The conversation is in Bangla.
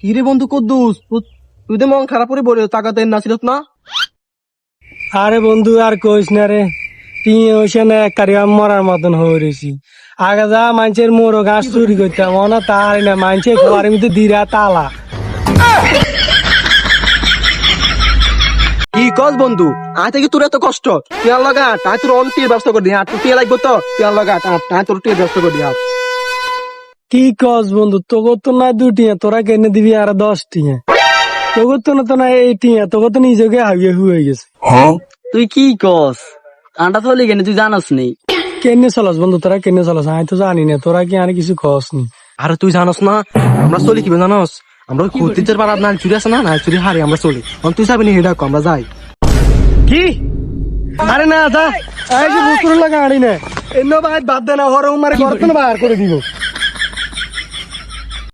কি রে বন্ধু কুদ্দুস, তুই তো মন খারাপ করে বলে টাকাতে নাছিস না? আরে বন্ধু আর কইস না রে, টিয়ে ওইসে না একারি মরার মতন হয়ে রয়েছি। আগে যা মানুষের মোড়ো ঘাস চুরি করতাম না তার না, মানুষের খোয়ার মধ্যে দিরা তালা। কি কস বন্ধু, আয় থেকে তোর এত কষ্ট, তুই আর লগা তাই তোর অন্তির ব্যবস্থা করে দিয়া, তুই লাগবো তো তুই আর লগা তাই তোর টিয়ে ব্যবস্থা করে দিয়া। কি কস বন্ধু, তোকে তো না দুটিয়া, তোরা কেনে দিবি আর 10 টিয়া। তোকে তো না তো না এই টিয়া, তোকে তো নিজেকে হাবিয়ে হয়ে গেছে। তুই কি কস? কানটা থলি কেন তুই জানাস নেই? কেনে চলাস বন্ধু, তোরা কেনে চলাস আমি তো জানি না, তোরা কি আর কিছু কস নি? আরে তুই জানোস না আমরা চলি কি জানোস? আমরা খুঁতিদের পাড়ার নাল চুরি আছে না, নাল চুরি হারি আমরা চলি। তুই যাবি নি হেডা আমরা যাই। কি? আরে না যা, এই যে বুকুর লাগা আড়ি না, এন্ন বাদ দে না, হর উমারে ঘর তো না বার করে দিব।